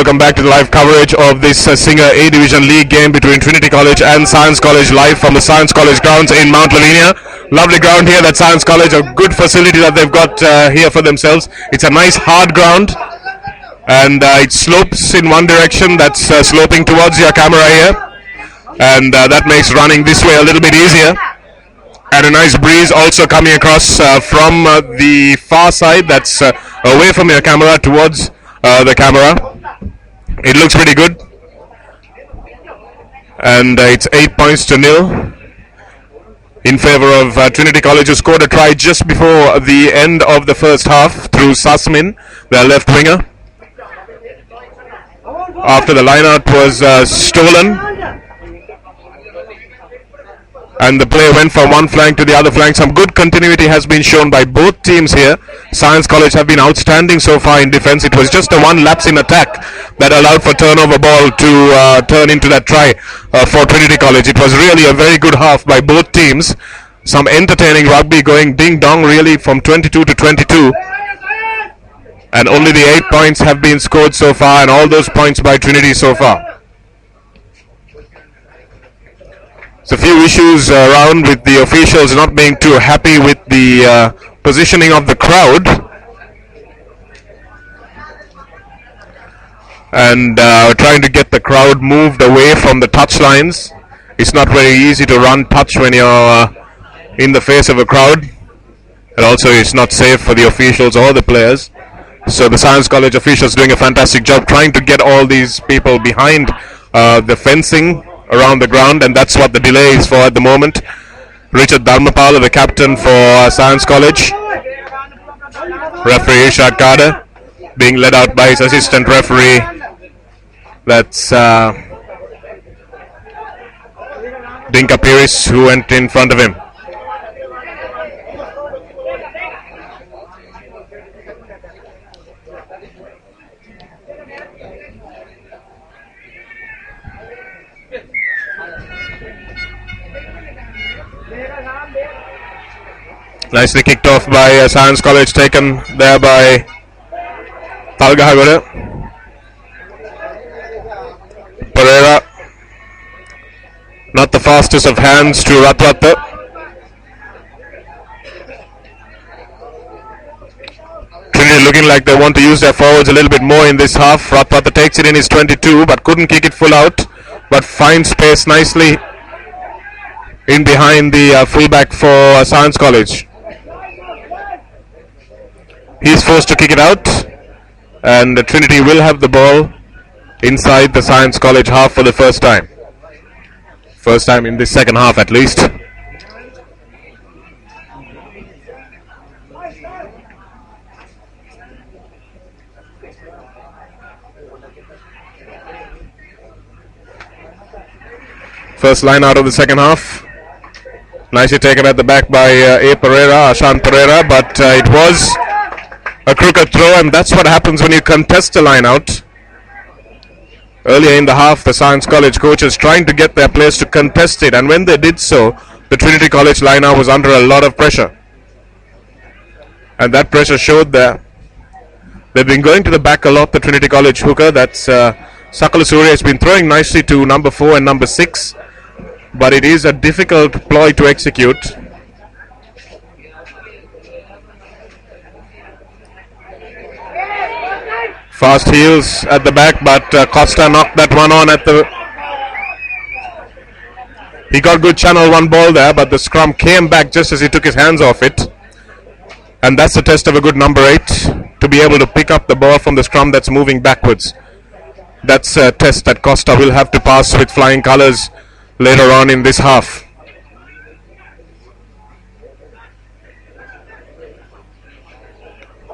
welcome back to the live coverage of this Singer A Division League game between Trinity College and Science College, live from the Science College grounds in Mount Lavinia. Lovely ground here, that Science College, a good facility that they've got here for themselves. It's a nice hard ground, and it slopes in one direction, that's sloping towards your camera here, and that makes running this way a little bit easier. And a nice breeze also coming across from the far side, that's away from your camera towards the camera. It looks pretty good, and it's 8-0 in favor of Trinity College, who scored a try just before the end of the first half through Sasmin, their left winger, after the lineout was stolen. And the play went from one flank to the other flank. Some good continuity has been shown by both teams here. Science College have been outstanding so far in defense. It was just a one lapse in attack that allowed for turnover ball to turn into that try for Trinity College. It was really a very good half by both teams. Some entertaining rugby going ding-dong really from 22 to 22. And only the 8 points have been scored so far, and all those points by Trinity so far. So a few issues around with the officials not being too happy with the positioning of the crowd, and trying to get the crowd moved away from the touch lines. It's not very easy to run touch when you're in the face of a crowd, and also it's not safe for the officials or the players. So the Science College officials doing a fantastic job trying to get all these people behind the fencing around the ground, and that's what the delay is for at the moment. Richard Dharmapala, the captain for Science College. Referee Ishaq Kader being led out by his assistant referee. That's Dinka Piris, who went in front of him. Nicely kicked off by Science College, taken there by Talgahagode. Pereira, not the fastest of hands to Ratwata. Trinity looking like they want to use their forwards a little bit more in this half. Ratwata takes it in his 22, but couldn't kick it full out, but finds space nicely in behind the fullback for Science College. He's forced to kick it out, and Trinity will have the ball inside the Science College half for the first time. First time in this second half at least. First line out of the second half. Nicely taken at the back by Ashan Pereira, but it was a crooked throw, and that's what happens when you contest a line out. Earlier in the half, the Science College coaches trying to get their players to contest it, and when they did so, the Trinity College line out was under a lot of pressure. And that pressure showed there. They've been going to the back a lot, the Trinity College hooker. That's Sakala Surya has been throwing nicely to number 4 and number 6, but it is a difficult ploy to execute. Fast heels at the back, but Costa knocked that one on at the... He got good channel one ball there, but the scrum came back just as he took his hands off it. And that's the test of a good number 8, to be able to pick up the ball from the scrum that's moving backwards. That's a test that Costa will have to pass with flying colours later on in this half.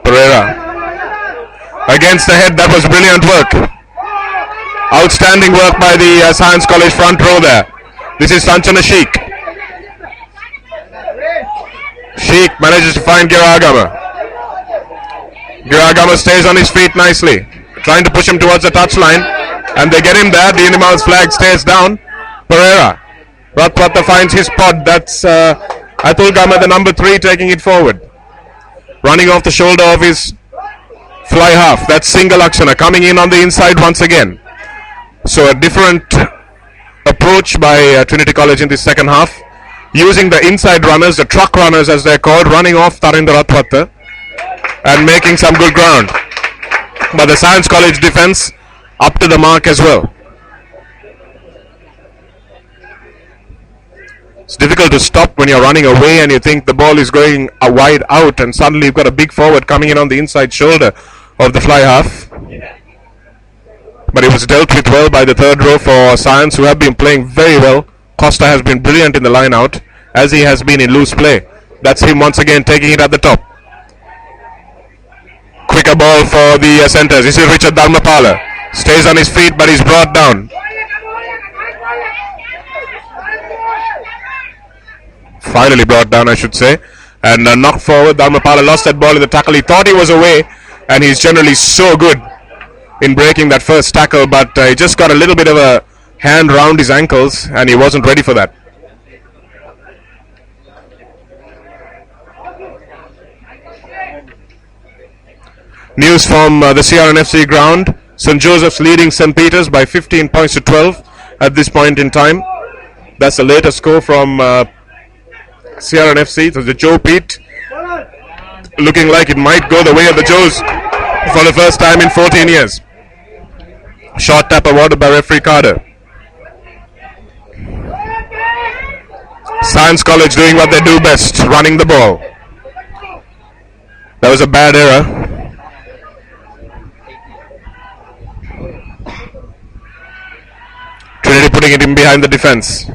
Pereira. Against the head, that was brilliant work. Outstanding work by the Science College front row there. This is Sanchana Sheikh. Sheikh manages to find Giragama. Giragama stays on his feet nicely, trying to push him towards the touchline, and they get him there. The Animal's flag stays down. Pereira. Ratwata finds his spot. That's Atul Gama, the number 3, taking it forward. Running off the shoulder of his Fly half. That's single Akshana coming in on the inside once again. So a different approach by Trinity College in the second half, using the inside runners, the truck runners as they're called, running off Tarinder Atwata and making some good ground. But the Science College defense up to the mark as well. It's difficult to stop when you're running away and you think the ball is going wide out, and suddenly you've got a big forward coming in on the inside shoulder of the fly half. But it was dealt with well by the third row for Science, who have been playing very well. Costa has been brilliant in the line out, as he has been in loose play. That's him once again taking it at the top. Quicker ball for the centres. This is Richard Dharmapala. Stays on his feet, but he's brought down. Finally brought down, I should say. And knocked forward. Dharmapala lost that ball in the tackle. He thought he was away, and he's generally so good in breaking that first tackle, but he just got a little bit of a hand round his ankles, and he wasn't ready for that. News from the CRNFC ground. St. Joseph's leading St. Peter's by 15 points to 12 at this point in time. That's the latest score from CRNFC. So the Joe Pete looking like it might go the way of the Joes for the first time in 14 years. Short tap awarded by referee Carter. Science College doing what they do best, running the ball. That was a bad error. Trinity putting it in behind the defense.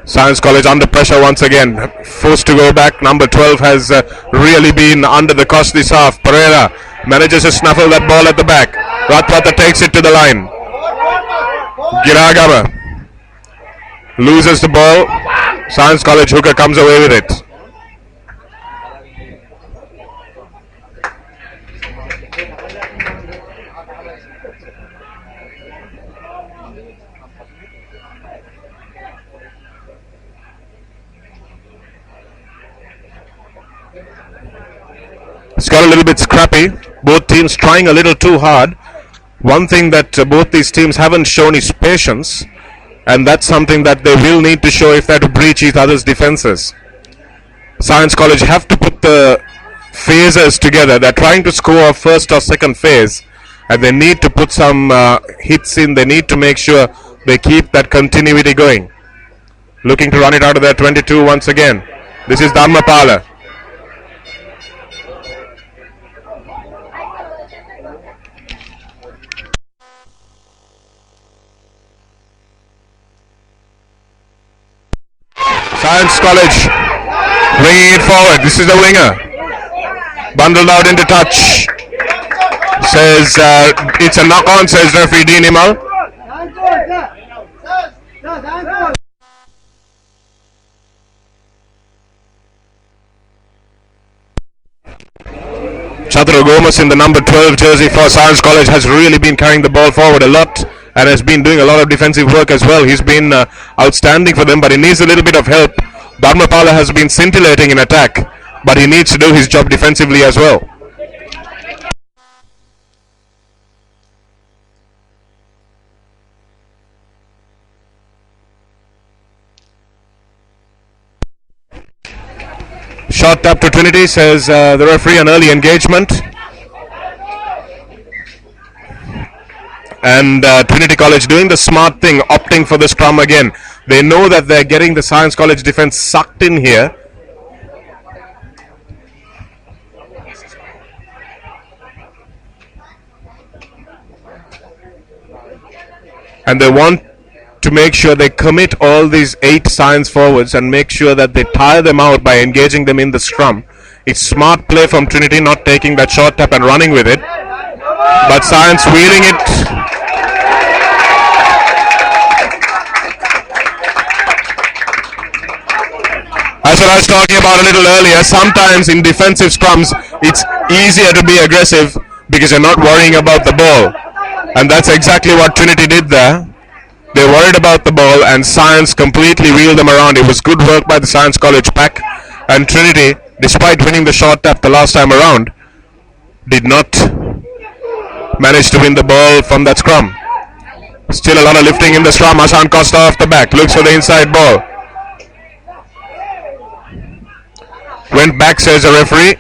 Science College under pressure once again, forced to go back. Number 12 has really been under the cosh this half. Pereira manages to snuffle that ball at the back. Ratwata takes it to the line. Giragama loses the ball. Science College hooker comes away with it. It's got a little bit scrappy. Both teams trying a little too hard. One thing that both these teams haven't shown is patience, and that's something that they will need to show if they're to breach each other's defenses. Science College have to put the phases together. They're trying to score first or second phase, and they need to put some hits in. They need to make sure they keep that continuity going. Looking to run it out of their 22 once again. This is Dharmapala. Science College bringing it forward. This is the winger. Bundled out into touch. Says it's a knock on, says referee Dean Imal. Chandra Gomes in the number 12 jersey for Science College has really been carrying the ball forward a lot and has been doing a lot of defensive work as well. He's been outstanding for them, but he needs a little bit of help. Dharmapala has been scintillating in attack, but he needs to do his job defensively as well. Shot tap to Trinity, says the referee, an early engagement. And Trinity College doing the smart thing, opting for the scrum again. They know that they're getting the Science College defense sucked in here. And they want to make sure they commit all these 8 Science forwards and make sure that they tire them out by engaging them in the scrum. It's smart play from Trinity, not taking that short tap and running with it. But Science wheeling it. That's what I was talking about a little earlier. Sometimes in defensive scrums, it's easier to be aggressive because you're not worrying about the ball. And that's exactly what Trinity did there. They worried about the ball and Science completely wheeled them around. It was good work by the Science College pack. And Trinity, despite winning the short tap the last time around, did not managed to win the ball from that scrum. Still a lot of lifting in the scrum. Ashan Costa off the back, looks for the inside ball. Went back, says the referee.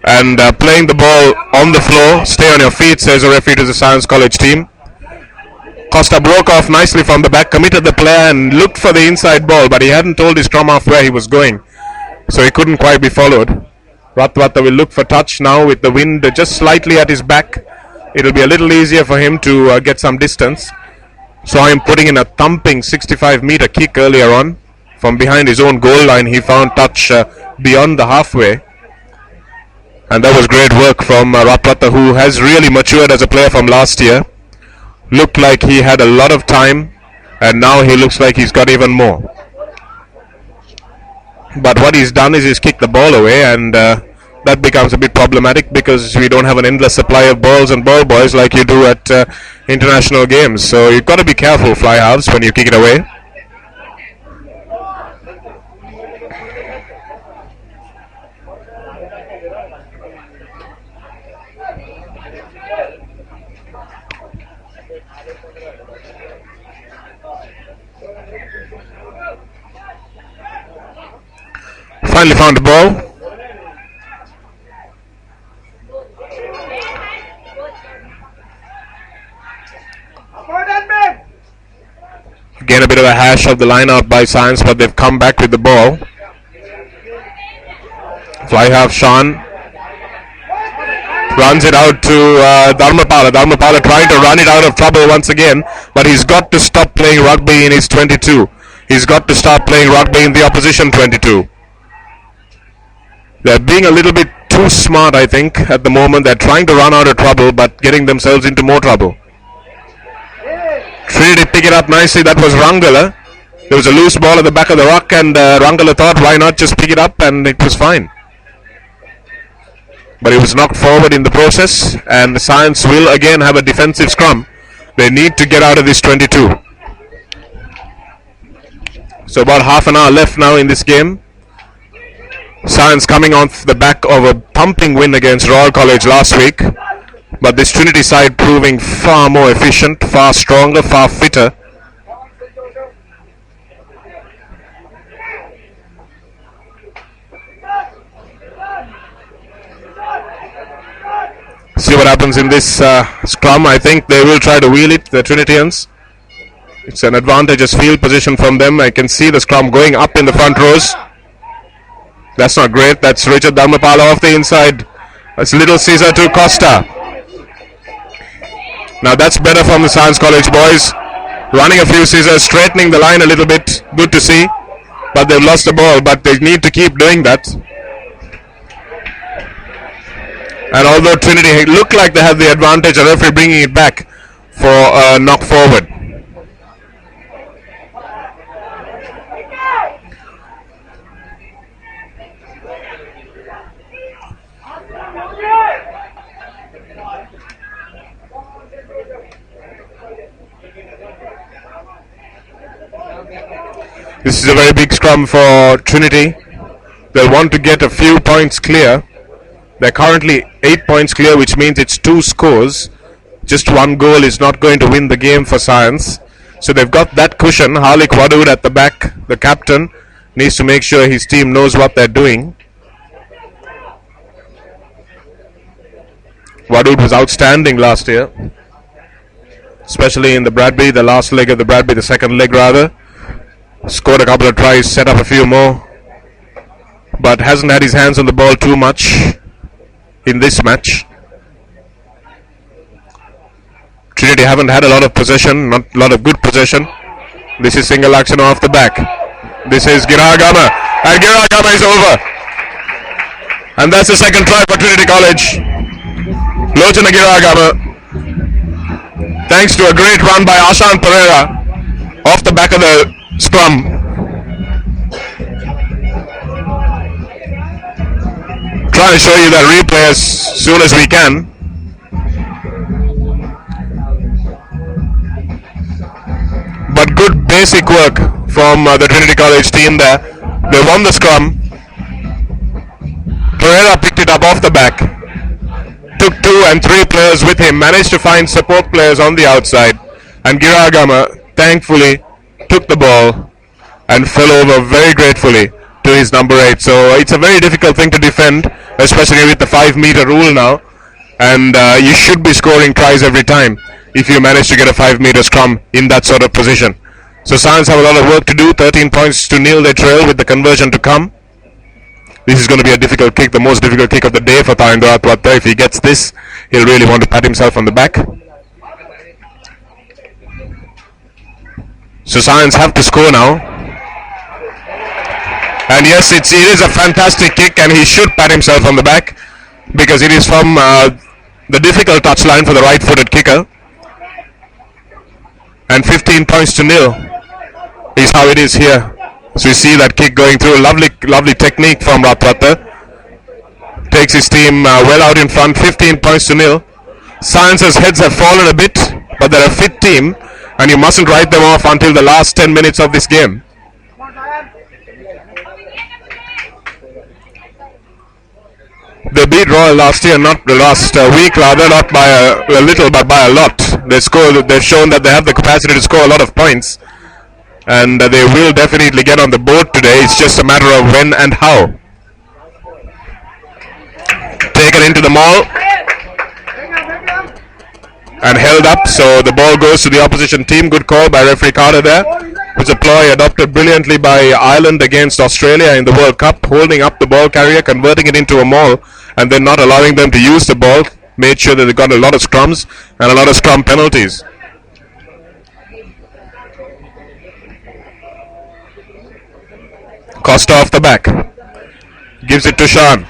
And playing the ball on the floor. Stay on your feet, says the referee to the Science College team. Costa broke off nicely from the back, committed the play and looked for the inside ball, but he hadn't told his scrum half where he was going, so he couldn't quite be followed. Ratwata will look for touch now with the wind just slightly at his back. It'll be a little easier for him to get some distance. Saw him putting in a thumping 65-meter kick earlier on. From behind his own goal line, he found touch beyond the halfway. And that was great work from Ratwata, who has really matured as a player from last year. Looked like he had a lot of time, and now he looks like he's got even more. But what he's done is he's kicked the ball away, and that becomes a bit problematic because we don't have an endless supply of balls and ball boys like you do at international games. So you've got to be careful, fly halves, when you kick it away. Finally found the ball. Again a bit of a hash of the line out by Science, but they've come back with the ball. Fly half Sean runs it out to Dharmapala. Dharmapala trying to run it out of trouble once again, but he's got to stop playing rugby in his 22. He's got to start playing rugby in the opposition 22. They're being a little bit too smart, I think, at the moment. They're trying to run out of trouble, but getting themselves into more trouble. Trinity pick it up nicely. That was Rangala. There was a loose ball at the back of the ruck, and Rangala thought, why not just pick it up, and it was fine. But he was knocked forward in the process, and the Science will again have a defensive scrum. They need to get out of this 22. So about half an hour left now in this game. Science coming off the back of a pumping win against Royal College last week, but this Trinity side proving far more efficient, far stronger, far fitter. See what happens in this scrum. I think they will try to wheel it, the Trinitians. It's an advantageous field position from them. I can see the scrum going up in the front rows. That's not great. That's Richard Dharmapala off the inside. That's Little Caesar to Costa. Now that's better from the Science College boys. Running a few scissors, straightening the line a little bit. Good to see. But they've lost the ball, but they need to keep doing that. And although Trinity looked like they had the advantage, the referee bringing it back for a knock forward. This is a very big scrum for Trinity. They'll want to get a few points clear. They're currently 8 points clear, which means it's 2 scores. Just one goal is not going to win the game for Science. So they've got that cushion. Harlik Wadud at the back, the captain, needs to make sure his team knows what they're doing. Wadud was outstanding last year, especially in the Bradby, the last leg of the Bradby, the second leg rather. Scored a couple of tries, set up a few more, but hasn't had his hands on the ball too much in this match. Trinity haven't had a lot of possession, not a lot of good possession. This is single action off the back. This is Giragama, and Giragama is over. And that's the second try for Trinity College. Lochana Giragama, thanks to a great run by Ashan Pereira off the back of the scrum. Try and show you that replay as soon as we can. But good basic work from the Trinity College team there. They won the scrum. Pereira picked it up off the back. Took 2 and 3 players with him. Managed to find support players on the outside. And Giragama thankfully took the ball and fell over very gratefully to his number 8. So it's a very difficult thing to defend, especially with the 5-meter rule now. And you should be scoring tries every time if you manage to get a 5-meter scrum in that sort of position. So Science have a lot of work to do. 13 points to nil they trail with the conversion to come. This is going to be a difficult kick, the most difficult kick of the day for Tharindra Atwatta. If he gets this, he'll really want to pat himself on the back. So Science have to score now. And yes, it is a fantastic kick, and he should pat himself on the back because it is from the difficult touchline for the right-footed kicker. And 15 points to nil is how it is here. So you see that kick going through. Lovely technique from Ratwatta. Takes his team well out in front. 15 points to nil. Science's heads have fallen a bit, but they're a fit team, and you mustn't write them off until the last 10 minutes of this game. They beat Royal last year, not last week rather, not by a little, but by a lot. They've shown that they have the capacity to score a lot of points, and they will definitely get on the board today. It's just a matter of when and how. Taken into the maul and held up, so the ball goes to the opposition team. Good call by referee Carter there. It's a ploy adopted brilliantly by Ireland against Australia in the World Cup, holding up the ball carrier, converting it into a maul, and then not allowing them to use the ball. Made sure that they got a lot of scrums and a lot of scrum penalties. Costa off the back. Gives it to Shan.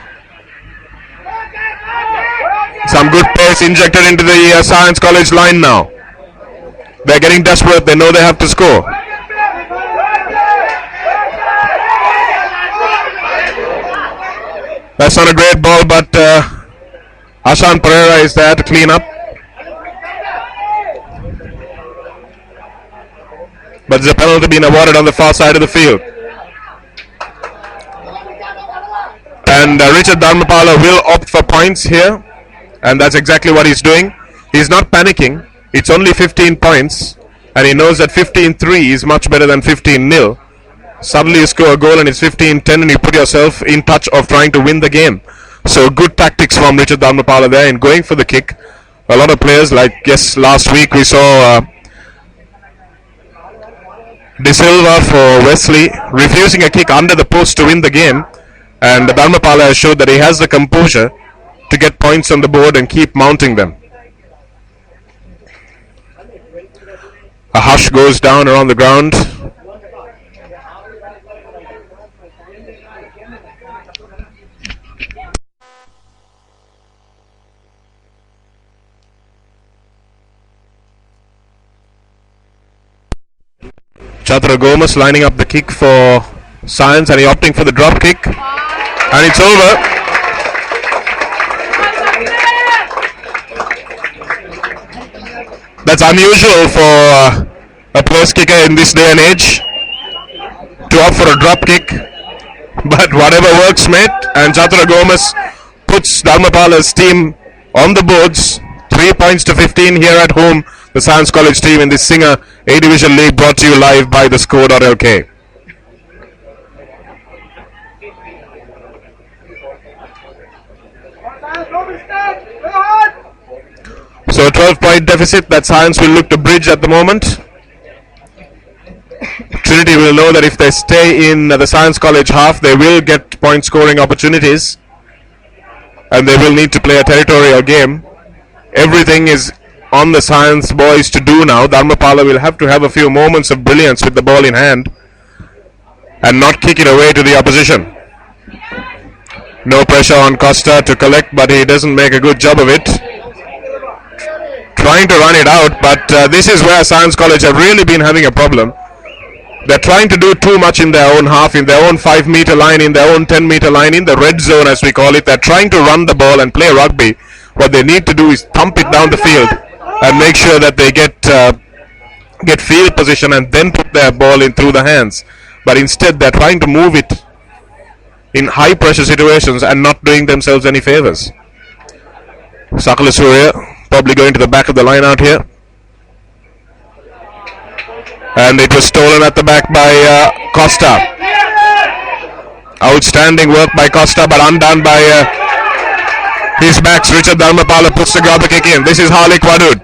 Some good pace injected into the Science College line now. They're getting desperate. They know they have to score. That's not a great ball, but Ashan Pereira is there to clean up. But there's a penalty being awarded on the far side of the field. And Richard Dharmapala will opt for points here, and that's exactly what he's doing. He's not panicking. It's only 15 points, and he knows that 15-3 is much better than 15-0. Suddenly you score a goal and it's 15-10, and you put yourself in touch of trying to win the game. So good tactics from Richard Dharmapala there in going for the kick. A lot of players, like last week we saw De Silva for Wesley refusing a kick under the post to win the game, and Dharmapala has showed that he has the composure to get points on the board and keep mounting them. A hush goes down around the ground. Chatra Gomes lining up the kick for Science, and he opting for the drop kick, and it's over. That's unusual for a post kicker in this day and age to opt for a drop kick, but whatever works, mate. And Chatra Gomes puts Dharmapala's team on the boards. 3 points to 15 here at home. The Science College team in this Singer A Division League, brought to you live by TheScore.lk. So a 12-point deficit that Science will look to bridge at the moment. Trinity will know that if they stay in the Science College half, they will get point scoring opportunities, and they will need to play a territorial game. Everything is on the Science boys to do now. Dharmapala will have to have a few moments of brilliance with the ball in hand and not kick it away to the opposition. No pressure on Costa to collect, but he doesn't make a good job of it. Trying to run it out, but this is where Science College have really been having a problem. They're trying to do too much in their own half, in their own 5-meter line, in their own 10-meter line, in the red zone as we call it. They're trying to run the ball and play rugby. What they need to do is thump it down the field and make sure that they get field position and then put their ball in through the hands. But instead they're trying to move it in high pressure situations and not doing themselves any favors. Sakala Surya probably going to the back of the line out here. And it was stolen at the back by Costa. Outstanding work by Costa, but undone by his backs. Richard Dharmapala puts the grabber kick in. This is Harlik Wadud.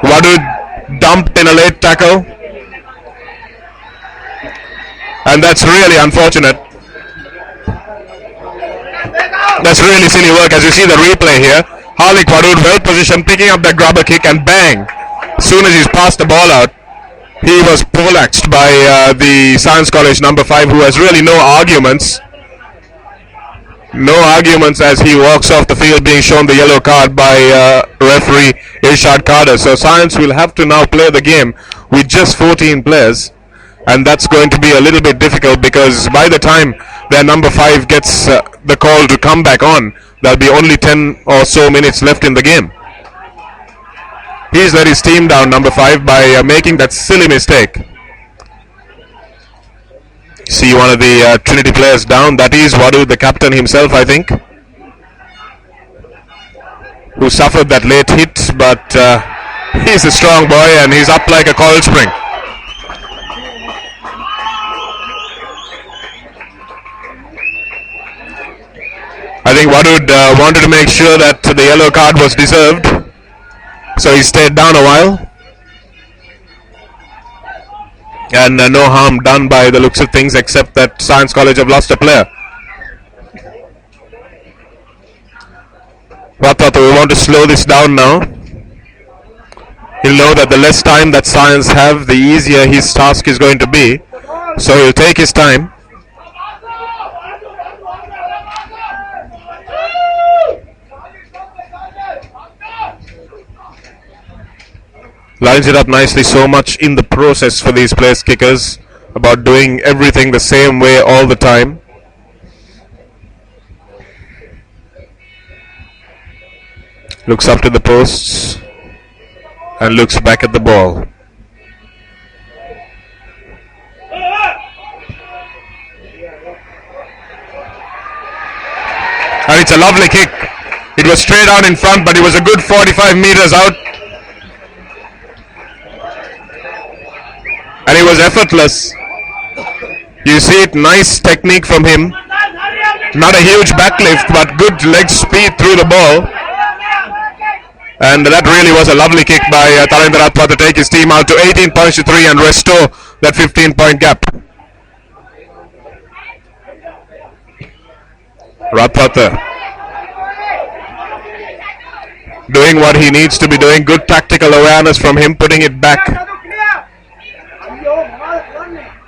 Wadud dumped in a late tackle. And that's really unfortunate. That's really silly work as you see the replay here. Harlik Wadud well positioned, picking up that grabber kick, and bang! As soon as he's passed the ball out, he was poleaxed by the Science College number 5, who has really no arguments. No arguments as he walks off the field, being shown the yellow card by referee Irshad Kader. So Science will have to now play the game with just 14 players, and that's going to be a little bit difficult because by the time their number 5 gets the call to come back on, there'll be only 10 or so minutes left in the game. He's let his team down, number 5, by making that silly mistake. See one of the Trinity players down. That is Wadu, the captain himself, I think, who suffered that late hit, but he's a strong boy and he's up like a coiled spring. I think Wadud wanted to make sure that the yellow card was deserved, so he stayed down a while. And no harm done by the looks of things, except that Science College have lost a player. Ratata, we want to slow this down now. He'll know that the less time that Science have, the easier his task is going to be. So he'll take his time. Lines it up nicely, so much in the process for these place kickers about doing everything the same way all the time. Looks up to the posts and looks back at the ball. And it's a lovely kick. It was straight out in front, but it was a good 45 meters out. And it was effortless. You see it, nice technique from him. Not a huge backlift, but good leg speed through the ball. And that really was a lovely kick by Tarendra Rathwar to take his team out to 18 points to 3 and restore that 15-point gap. Rathwar doing what he needs to be doing. Good tactical awareness from him, putting it back.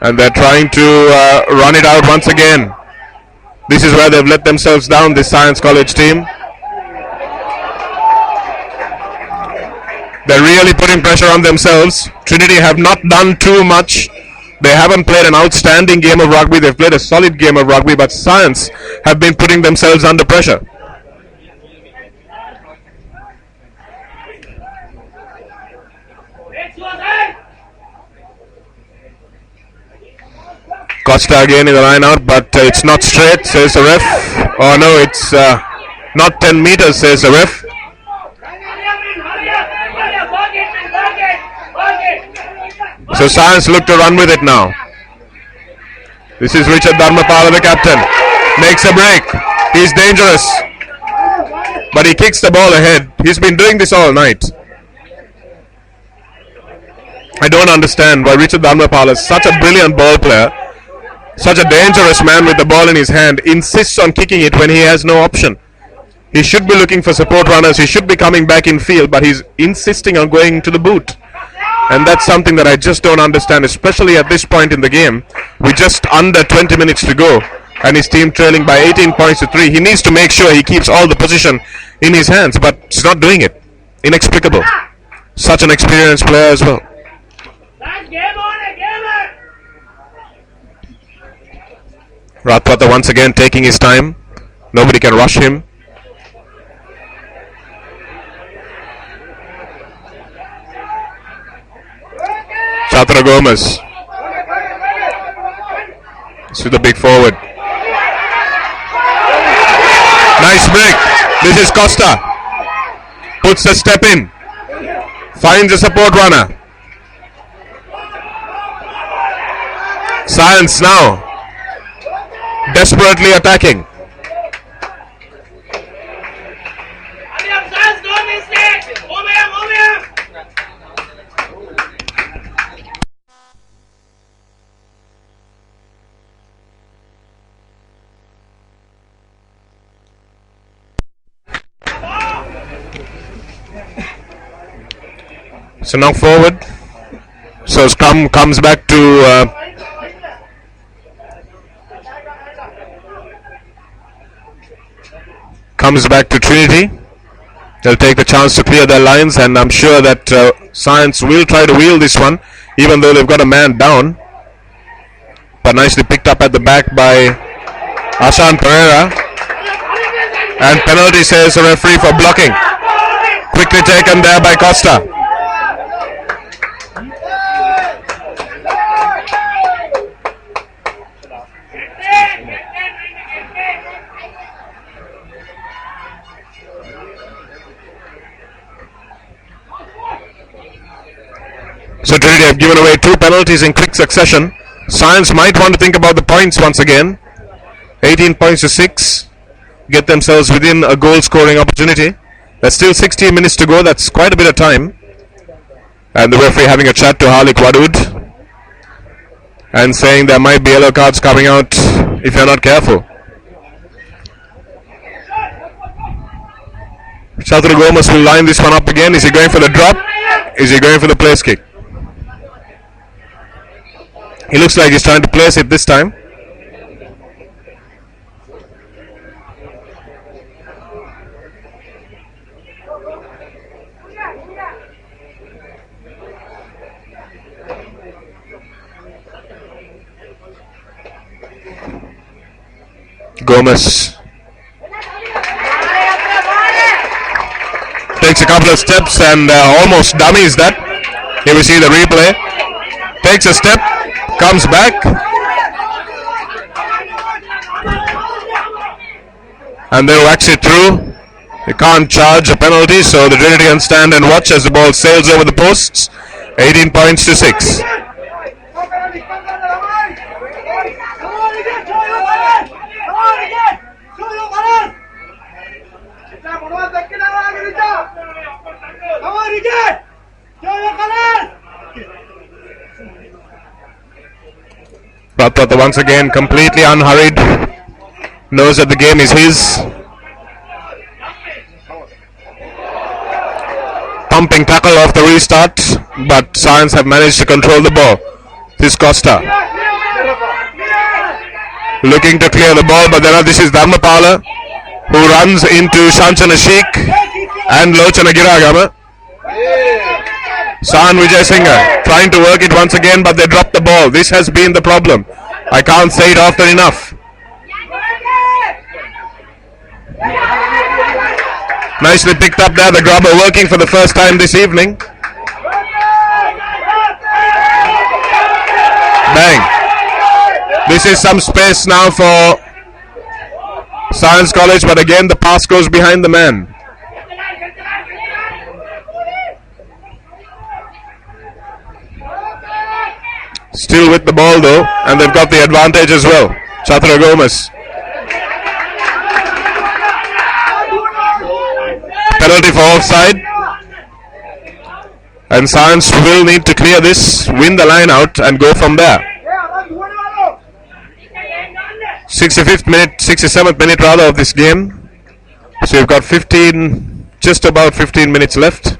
And they're trying to run it out once again. This is where they've let themselves down, this Science College team. They're really putting pressure on themselves. Trinity have not done too much. They haven't played an outstanding game of rugby. They've played a solid game of rugby, but Science have been putting themselves under pressure. Costa again in the line out, but it's not straight, says the ref. Oh no, it's not 10 meters, says the ref. So Science look to run with it now. This is Richard Dharmapala, the captain. Makes a break. He's dangerous. But he kicks the ball ahead. He's been doing this all night. I don't understand why Richard Dharmapala is such a brilliant ball player, such a dangerous man with the ball in his hand, insists on kicking it when he has no option. He should be looking for support runners. He should be coming back in field, but he's insisting on going to the boot. And that's something that I just don't understand, especially at this point in the game, with just under 20 minutes to go, and his team trailing by 18 points to 3. He needs to make sure he keeps all the position in his hands, but he's not doing it. Inexplicable. Such an experienced player as well. Rathwar once again taking his time. Nobody can rush him. Chatra Gomez. To the big forward. Nice break. This is Costa. Puts the step in. Finds a support runner. Science now desperately attacking. So now forward. So scrum comes back to Trinity. They'll take the chance to clear their lines, and I'm sure that Science will try to wheel this one, even though they've got a man down. But nicely picked up at the back by Ashan Pereira. And penalty, says the referee, for blocking. Quickly taken there by Costa. So Trinity have given away 2 penalties in quick succession. Science might want to think about the points once again. 18 points to 6. Get themselves within a goal scoring opportunity. There's still 16 minutes to go. That's quite a bit of time. And the referee having a chat to Harlik Wadud and saying there might be yellow cards coming out if you're not careful. Chatru Gomes will line this one up again. Is he going for the drop? Is he going for the place kick? He looks like he's trying to place it this time. Gomez takes a couple of steps and almost dummies that. Here we see the replay. Takes a step, comes back, and they'll wax it through. They can't charge a penalty, so the Trinity can stand and watch as the ball sails over the posts. 18 points to 6. Pratpata once again completely unhurried, knows that the game is his. Pumping tackle off the restart, but Science have managed to control the ball. This Costa looking to clear the ball, but this is Dharmapala, who runs into Shanchana Sheikh and Lochana Giragama. San Vijay Singh trying to work it once again, but they drop the ball. This has been the problem. I can't say it often enough. Nicely picked up there, the grubber working for the first time this evening. Bang. This is some space now for Science College, but again the pass goes behind the man. Still with the ball though, and they've got the advantage as well. Chatra Gomez. Penalty for offside. And Science will need to clear this, win the line out, and go from there. 65th minute, 67th minute rather of this game. So you've got just about 15 minutes left.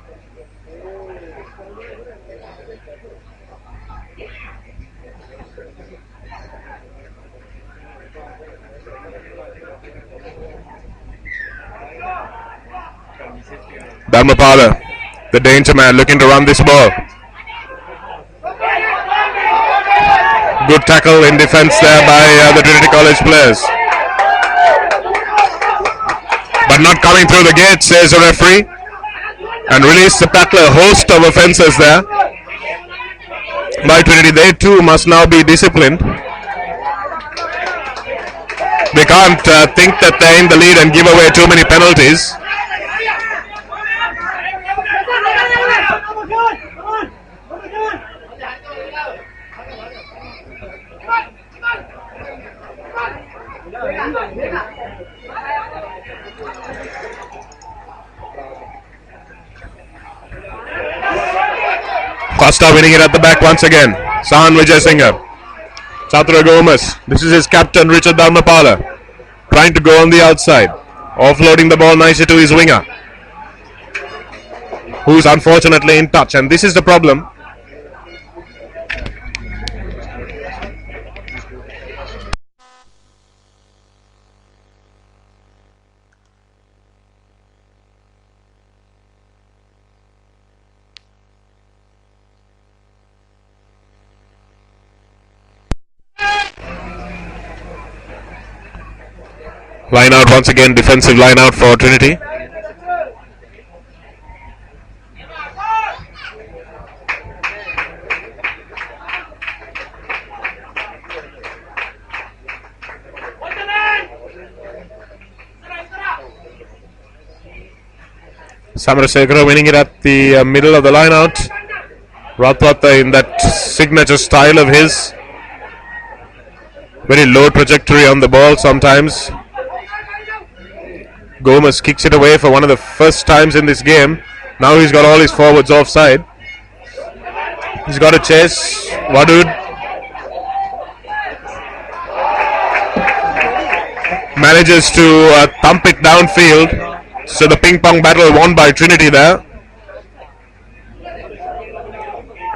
Dharmapala, the danger man, looking to run this ball. Good tackle in defense there by the Trinity College players. But not coming through the gate, says the referee. And release the tackler. A host of offences there by Trinity. They too must now be disciplined. They can't think that they're in the lead and give away too many penalties. Costa winning it at the back once again. Sahan Vijay Singh. Chatura Gomez. This is his captain Richard Dharmapala. Trying to go on the outside. Offloading the ball nicely to his winger, who's unfortunately in touch. And this is the problem. Line out once again, defensive line out for Trinity. Samarasekara winning it at the middle of the line out. Rathwata in that signature style of his. Very low trajectory on the ball sometimes. Gomez kicks it away for one of the first times in this game. Now he's got all his forwards offside. He's got a chase. Wadud manages to thump it downfield. So the ping pong battle won by Trinity there.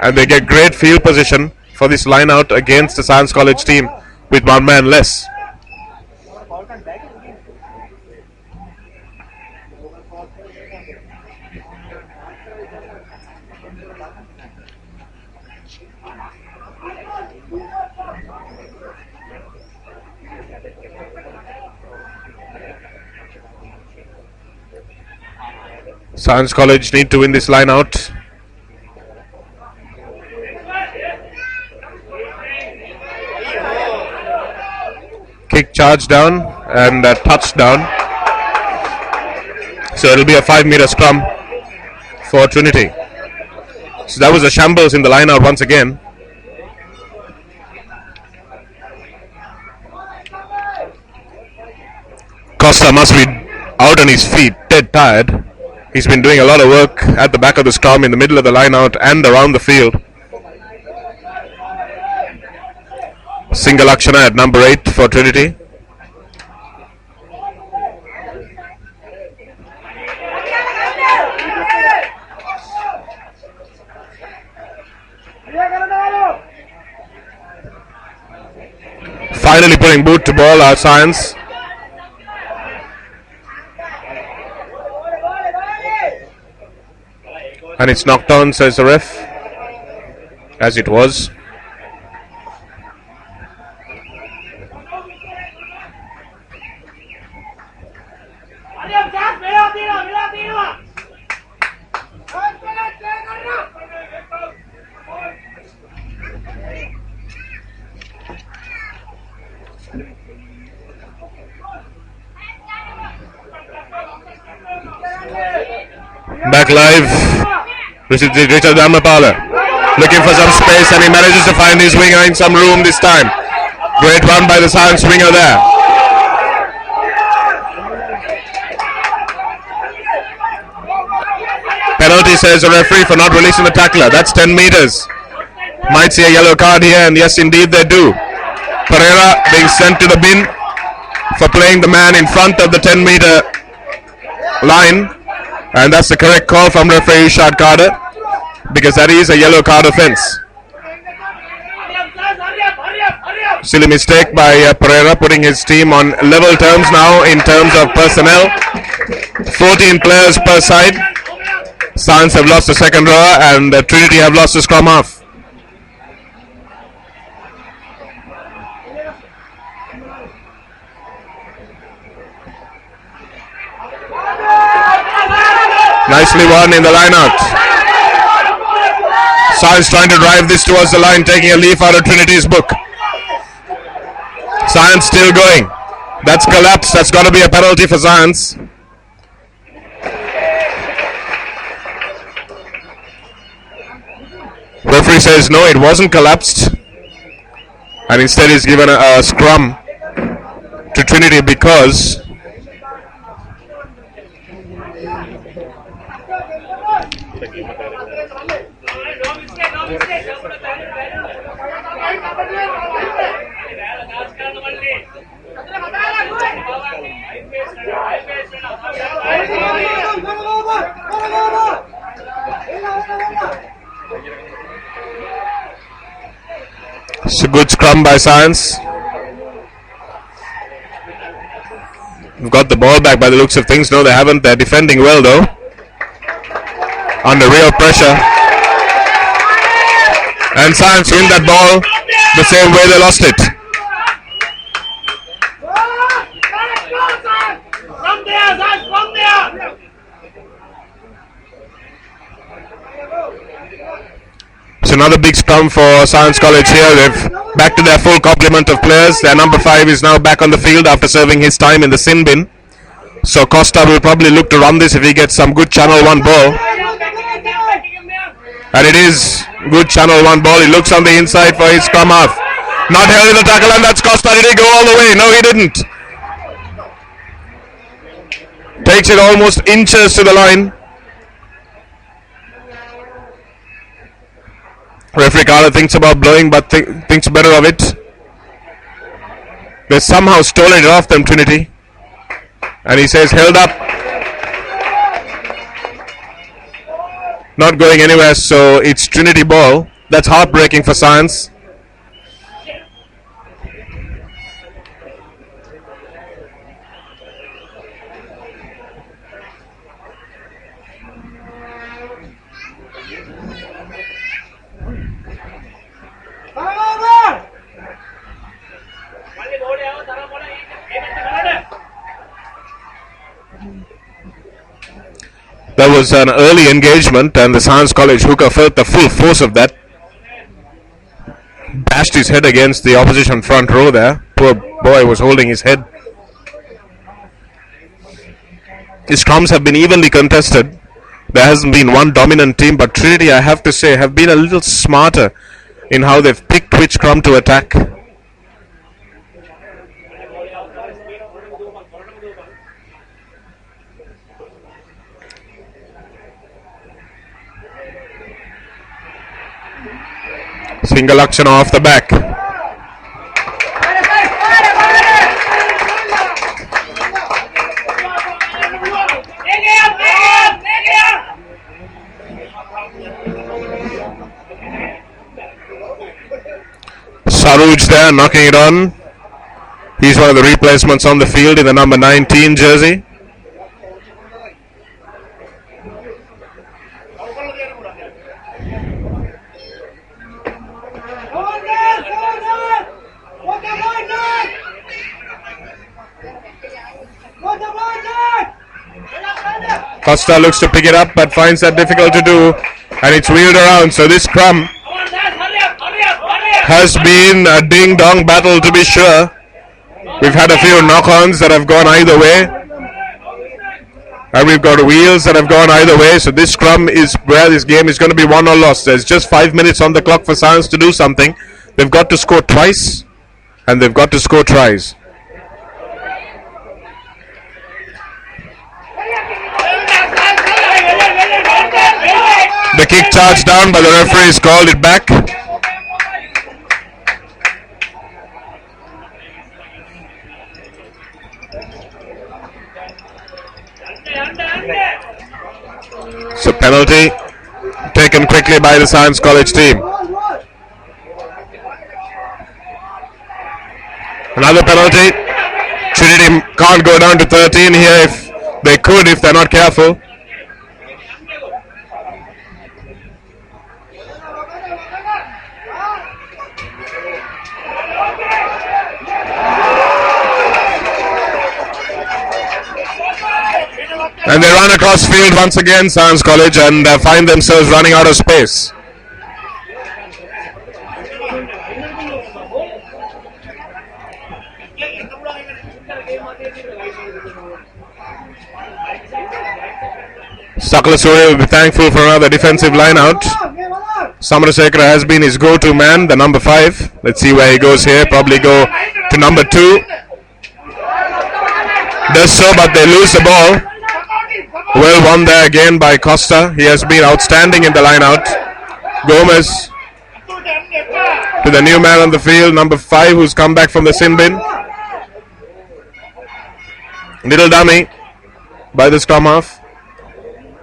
And they get great field position for this line out against the Science College team with one man less. Science College need to win this line out. Kick charge down and a touchdown. So it'll be a 5-meter scrum for Trinity. So that was a shambles in the line out once again. Costa must be out on his feet, dead tired. He's been doing a lot of work at the back of the scrum, in the middle of the line out and around the field. Single Akshana at number 8 for Trinity. Finally putting boot to ball, our Science. And it's knocked on, says the ref, as it was. Back live. Richard Dharmapala looking for some space, and he manages to find his winger in some room this time. Great run by the Science winger there. Penalty, says the referee, for not releasing the tackler. That's 10 meters. Might see a yellow card here, and yes indeed they do. Pereira being sent to the bin for playing the man in front of the 10-meter line. And that's the correct call from referee Ishad Carter, because that is a yellow card offence. Silly mistake by Pereira, putting his team on level terms now in terms of personnel. 14 players per side. Science have lost the second rower, and Trinity have lost the scrum half. Nicely won in the line out. Science trying to drive this towards the line, taking a leaf out of Trinity's book. Science still going. That's collapsed. That's got to be a penalty for Science. Referee says no, it wasn't collapsed. And instead he's given a scrum to Trinity because it's a good scrum by Science. We've got the ball back by the looks of things. No, they haven't. They're defending well though. Under real pressure. And Science win that ball the same way they lost it. It's another big scrum for Science College here. They've back to their full complement of players. Their number 5 is now back on the field after serving his time in the sin bin. So Costa will probably look to run this if he gets some good channel 1 ball. And it is good channel 1 ball. He looks on the inside for his scrum half. Not held in the tackle, and that's Costa. Did he go all the way? No, he didn't. Takes it almost inches to the line. Referee Carter thinks about blowing, but thinks better of it. They somehow stole it off them, Trinity. And he says held up. Not going anywhere, so it's Trinity ball. That's heartbreaking for Science. That was an early engagement, and the Science College hooker felt the full force of that. Bashed his head against the opposition front row there. Poor boy was holding his head. The scrums have been evenly contested. There hasn't been one dominant team, but Trinity, I have to say, have been a little smarter in how they've picked which scrum to attack. Single action off the back. Saruj there knocking it on. He's one of the replacements on the field in the number 19 jersey. Costa looks to pick it up but finds that difficult to do, and it's wheeled around. So this scrum has been a ding-dong battle, to be sure. We've had a few knock-ons that have gone either way, and we've got wheels that have gone either way. So this scrum is where this game is going to be won or lost. There's just 5 minutes on the clock for Science to do something. They've got to score twice, and they've got to score tries. The kick charged down, but the referees called it back. So penalty taken quickly by the Science College team. Another penalty. Trinity can't go down to 13 here. If they could, if they're not careful. And they run across field once again, Science College, and find themselves running out of space. Sakala Surya will be thankful for another defensive line out. Samarasekara has been his go-to man, the number 5. Let's see where he goes here. Probably go to number 2. Does so, but they lose the ball. Well won there again by Costa. He has been outstanding in the line out. Gomez to the new man on the field, number 5, who's come back from the sin bin. Little dummy by the scrum half.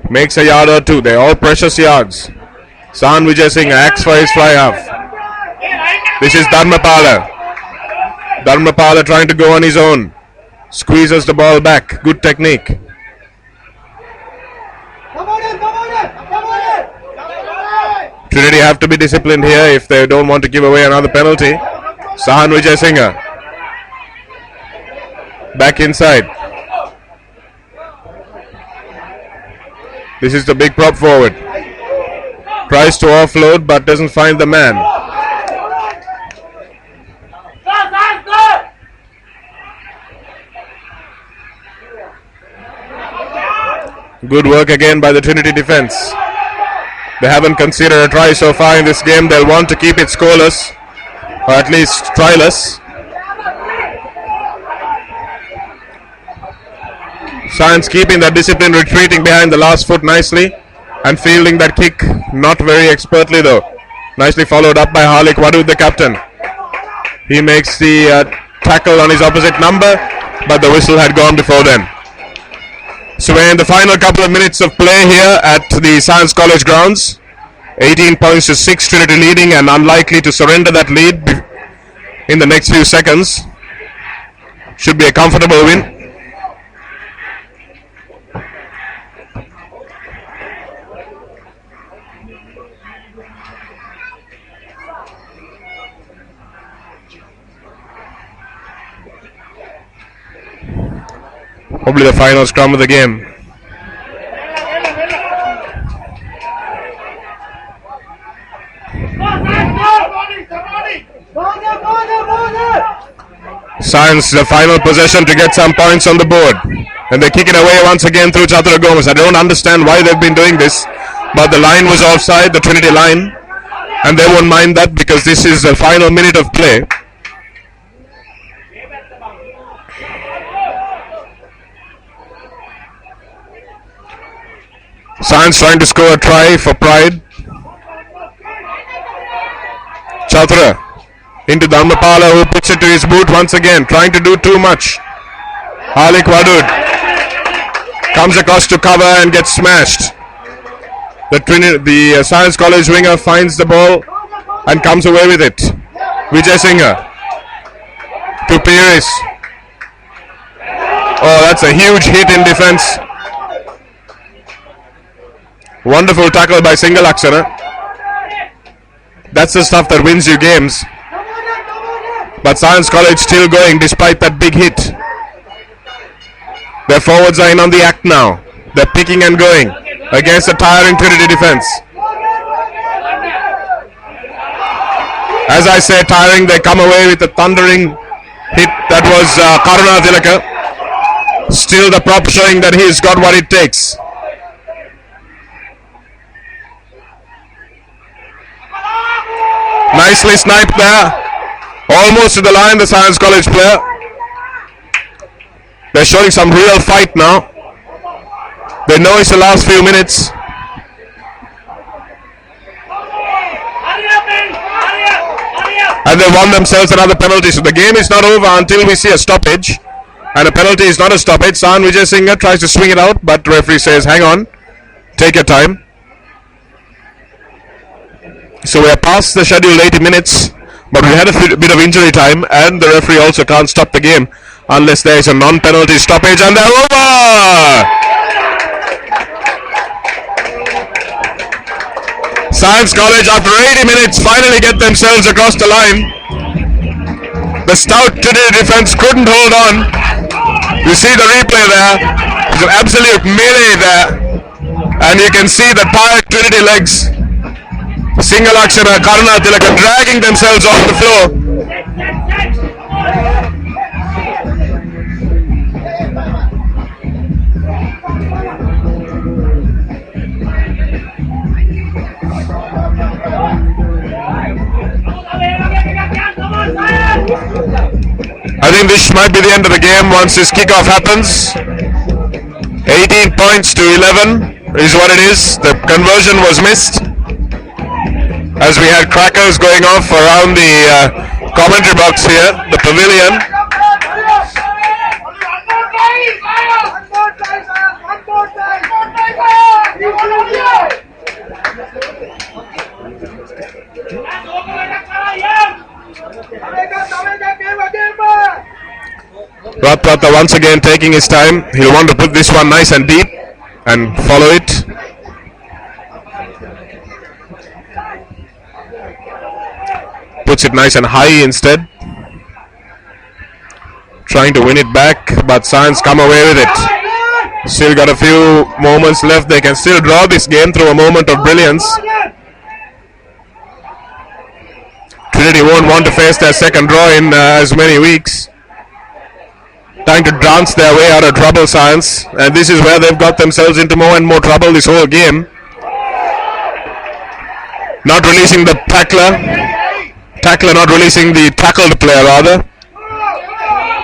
Makes a yard or 2. They're all precious yards. San Vijay Singh acts for his fly half. This is Dharmapala. Dharmapala trying to go on his own. Squeezes the ball back. Good technique. Trinity have to be disciplined here if they don't want to give away another penalty. Sahan Vijay Singh back inside. This is the big prop forward. Tries to offload but doesn't find the man. Good work again by the Trinity defense. They haven't conceded a try so far in this game. They'll want to keep it scoreless, or at least tryless. Science keeping that discipline, retreating behind the last foot nicely and fielding that kick not very expertly though. Nicely followed up by Harlik Wadud, the captain. He makes the tackle on his opposite number, but the whistle had gone before then. So we're in the final couple of minutes of play here at the Science College grounds. 18 points to 6, Trinity leading and unlikely to surrender that lead in the next few seconds. Should be a comfortable win. Probably the final scrum of the game. Science the final possession to get some points on the board. And they kick it away once again through Chatura Gomez. I don't understand why they've been doing this, but the line was offside, the Trinity line, and they won't mind that because this is the final minute of play. Science trying to score a try for pride. Chatura into Dharmapala, who puts it to his boot once again, trying to do too much. Harlik Wadud comes across to cover and gets smashed. The Science College winger finds the ball and comes away with it. Vijay Singh to Pieris. Oh, that's a huge hit in defense. Wonderful tackle by Singalaksana. That's the stuff that wins you games. But Science College still going despite that big hit. Their forwards are in on the act now. They're picking and going against a tiring Trinity defense. As I say tiring, they come away with a thundering hit. That was Karuna Tilaka. Still the prop showing that he's got what it takes. Nicely sniped there. Almost to the line, the Science College player. They're showing some real fight now. They know it's the last few minutes. And they won themselves another penalty. So the game is not over until we see a stoppage. And a penalty is not a stoppage. San Vijay Singh tries to swing it out, but the referee says, hang on, take your time. So we are past the scheduled 80 minutes, but we had a bit of injury time, and the referee also can't stop the game unless there is a non-penalty stoppage, and they're over! Science College, after 80 minutes, finally get themselves across the line. The stout Trinity defense couldn't hold on. You see the replay there. It's an absolute melee there. And you can see the tired Trinity legs. Singalakshana, Karuna Tilaka dragging themselves off the floor. I think this might be the end of the game once this kickoff happens. 18 points to 11 is what it is. The conversion was missed, as we had crackers going off around the commentary box here, the pavilion. Ratpratha once again taking his time. He'll want to put this one nice and deep and follow it. Puts it nice and high instead. Trying to win it back, but Science come away with it. Still got a few moments left. They can still draw this game through a moment of brilliance. Trinity won't want to face their second draw in as many weeks. Trying to dance their way out of trouble, Science, and this is where they've got themselves into more and more trouble this whole game. Not releasing the tackler not releasing the tackled player rather,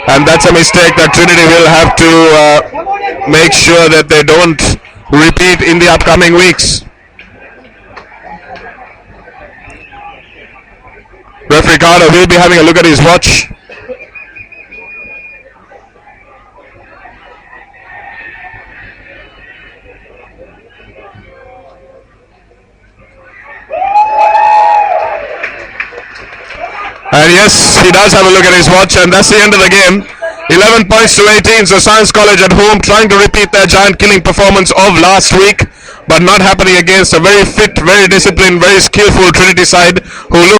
and that's a mistake that Trinity will have to make sure that they don't repeat in the upcoming weeks. Referee Carter will be having a look at his watch. And yes, he does have a look at his watch, and that's the end of the game. 11 points to 18, so Science College at home trying to repeat their giant killing performance of last week, but not happening against a very fit, very disciplined, very skillful Trinity side who look